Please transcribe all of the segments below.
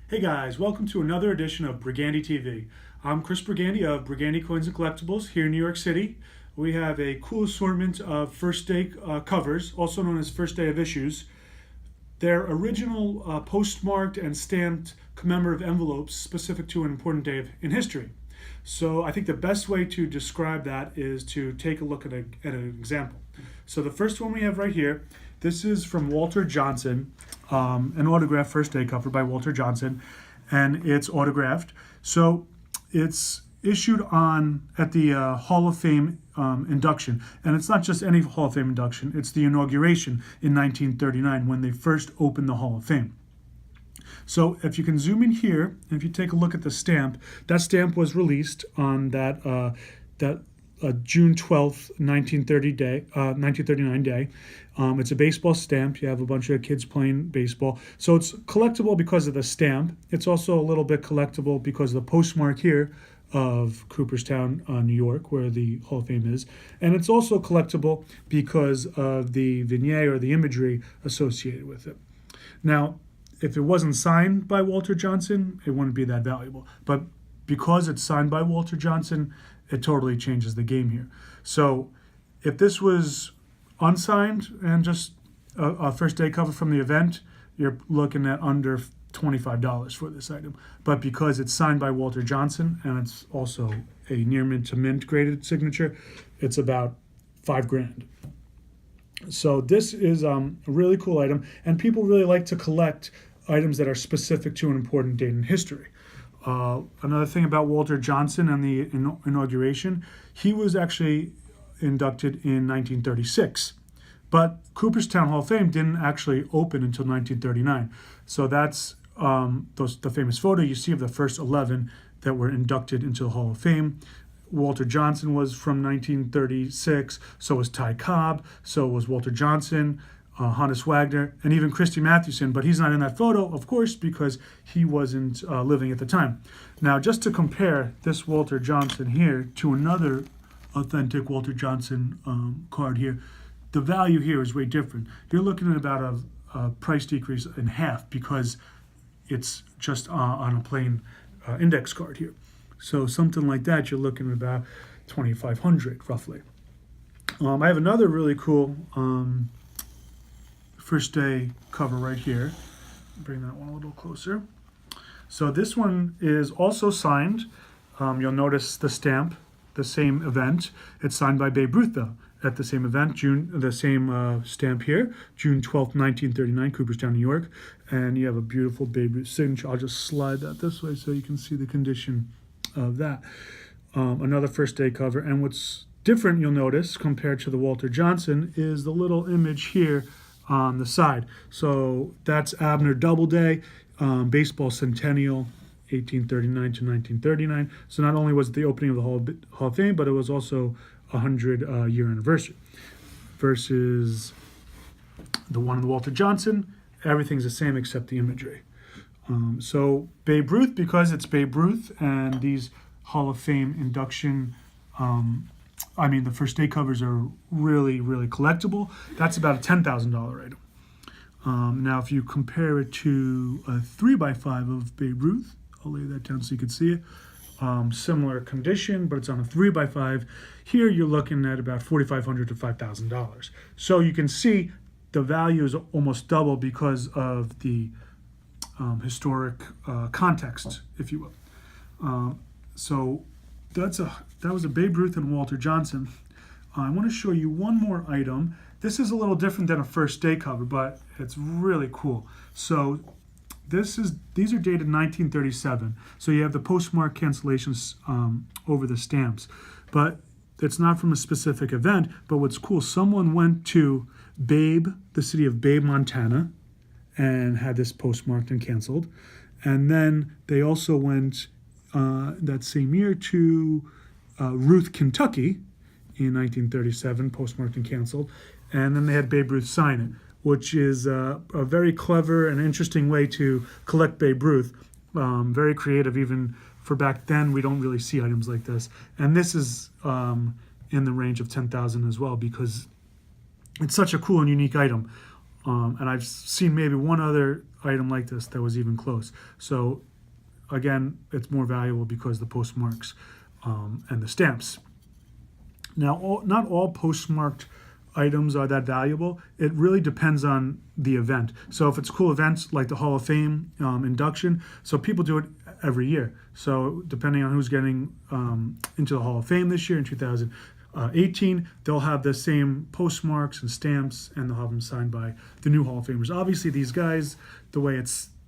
Hey guys, welcome to another edition of Brigandy TV. I'm Chris Brigandy of Brigandy Coins and Collectibles here in New York City. We have a cool assortment of first day covers, also known as first day of issues. They're original postmarked and stamped commemorative envelopes specific to an important day in history. So I think the best way to describe that is to take a look at an example. So the first one we have right here, this is from Walter Johnson, an autographed first day cover by Walter Johnson, and it's autographed. So it's issued at the Hall of Fame induction, and it's not just any Hall of Fame induction, it's the inauguration in 1939 when they first opened the Hall of Fame. So if you can zoom in here, and if you take a look at the stamp, that stamp was released on that June 12th, 1939 day. It's a baseball stamp. You have a bunch of kids playing baseball. So it's collectible because of the stamp. It's also a little bit collectible because of the postmark here of Cooperstown, New York, where the Hall of Fame is. And it's also collectible because of the vignette or the imagery associated with it. Now, if it wasn't signed by Walter Johnson, it wouldn't be that valuable. But because it's signed by Walter Johnson, it totally changes the game here. So if this was unsigned and just a first day cover from the event, you're looking at under $25 for this item. But because it's signed by Walter Johnson and it's also a near mint to mint graded signature, it's about $5,000. So this is a really cool item, and people really like to collect items that are specific to an important date in history. Another thing about Walter Johnson and the inauguration, he was actually inducted in 1936. But Cooperstown Hall of Fame didn't actually open until 1939. So that's the famous photo you see of the first 11 that were inducted into the Hall of Fame. Walter Johnson was from 1936, so was Ty Cobb, so was Walter Johnson, Hannes Wagner, and even Christy Mathewson, but he's not in that photo, of course, because he wasn't living at the time. Now, just to compare this Walter Johnson here to another authentic Walter Johnson card here, the value here is way different. You're looking at about a price decrease in half because it's just on a plain index card here. So something like that, you're looking at about $2,500 roughly. I have another really cool first day cover right here. Bring that one a little closer. So this one is also signed. You'll notice the stamp, the same event. It's signed by Babe Ruth though, at the same event, the same stamp here, June 12th, 1939, Cooperstown, New York. And you have a beautiful Babe Ruth signature. I'll just slide that this way so you can see the condition of that. Another first day cover. And what's different, you'll notice, compared to the Walter Johnson, is the little image here on the side. So that's Abner Doubleday, baseball centennial, 1839 to 1939. So not only was it the opening of the Hall of Fame, but it was also a 100-year anniversary. Versus the one of the Walter Johnson, everything's the same except the imagery. So Babe Ruth, because it's Babe Ruth, and these Hall of Fame induction, the first day covers are really, really collectible. That's about a $10,000 item. Now, if you compare it to a 3x5 of Babe Ruth, I'll lay that down so you can see it. Similar condition, but it's on a 3x5. Here, you're looking at about $4,500 to $5,000. So you can see the value is almost double because of the historic context, if you will. So that was a Babe Ruth and Walter Johnson. I want to show you one more item. This is a little different than a first day cover, but it's really cool. So these are dated 1937. So you have the postmark cancellations over the stamps, but it's not from a specific event. But what's cool, someone went to Babe, the city of Babe, Montana, and had this postmarked and canceled. And then they also went that same year to Ruth, Kentucky in 1937, postmarked and canceled. And then they had Babe Ruth sign it, which is a very clever and interesting way to collect Babe Ruth. Very creative, even for back then. We don't really see items like this. And this is in the range of $10,000 as well because it's such a cool and unique item. And I've seen maybe one other item like this that was even close. So again, it's more valuable because the postmarks and the stamps. Now, not all postmarked items are that valuable. It really depends on the event. So if it's cool events like the Hall of Fame induction, so people do it every year. So depending on who's getting into the Hall of Fame this year in 2018, they'll have the same postmarks and stamps, and they'll have them signed by the new Hall of Famers. Obviously, these guys, the way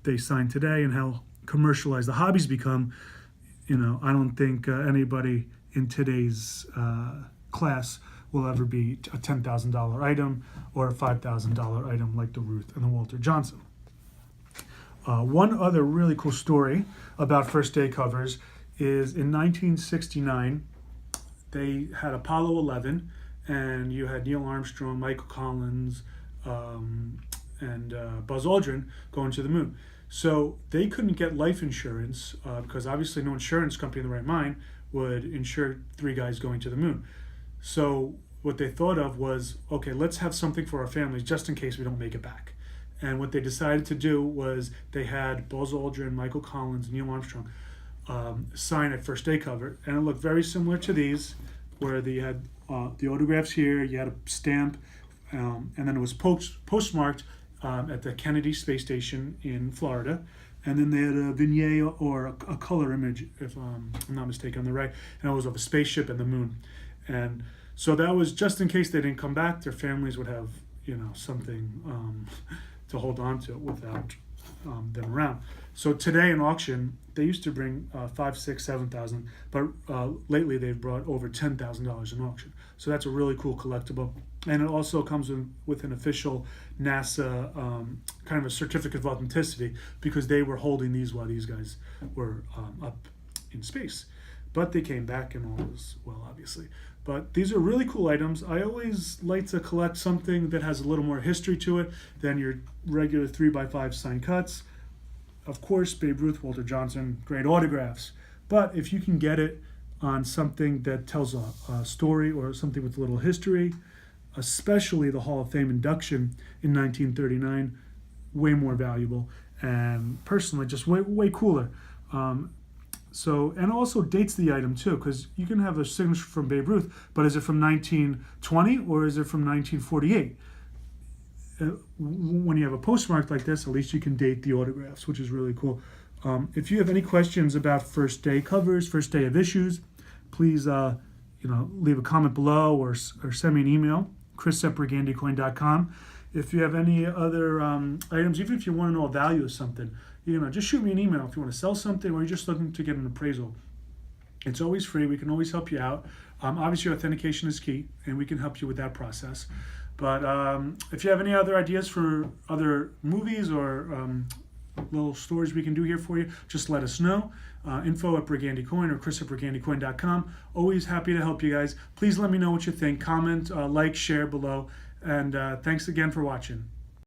they sign today and how commercialized the hobbies become, I don't think anybody in today's class will ever be a $10,000 item or a $5,000 item like the Ruth and the Walter Johnson. One other really cool story about first day covers is in 1969, they had Apollo 11, and you had Neil Armstrong, Michael Collins, and Buzz Aldrin going to the moon. So they couldn't get life insurance because obviously no insurance company in the right mind would insure 3 guys going to the moon. So what they thought of was, okay, let's have something for our families just in case we don't make it back. And what they decided to do was they had Buzz Aldrin, Michael Collins, Neil Armstrong sign a first day cover. And it looked very similar to these, where they had the autographs here, you had a stamp, and then it was postmarked at the Kennedy Space Station in Florida. And then they had a vignette or a color image, if I'm not mistaken, on the right, and it was of a spaceship and the moon. And so that was just in case they didn't come back, their families would have, something to hold on to without them around. So today in auction, they used to bring 5, 6, 7,000, but lately they've brought over $10,000 in auction. So that's a really cool collectible. And it also comes with an official NASA kind of a certificate of authenticity, because they were holding these while these guys were up in space. But they came back and all was well, obviously. But these are really cool items. I always like to collect something that has a little more history to it than your regular 3x5 signed cuts. Of course, Babe Ruth, Walter Johnson, great autographs. But if you can get it on something that tells a story or something with a little history, especially the Hall of Fame induction in 1939, way more valuable and personally just way cooler. And also dates the item too, because you can have a signature from Babe Ruth, but is it from 1920 or is it from 1948? When you have a postmark like this, at least you can date the autographs, which is really cool. If you have any questions about first day covers, first day of issues, please leave a comment below or send me an email, chris@brigandycoin.com. If you have any other items, even if you want to know a value of something, just shoot me an email if you want to sell something or you're just looking to get an appraisal. It's always free. We can always help you out. Obviously, authentication is key, and we can help you with that process. But if you have any other ideas for other movies or little stories we can do here for you, just let us know. Info@brigandycoin or chris@brigandycoin.com. Always happy to help you guys. Please let me know what you think. Comment, like, share below. And thanks again for watching.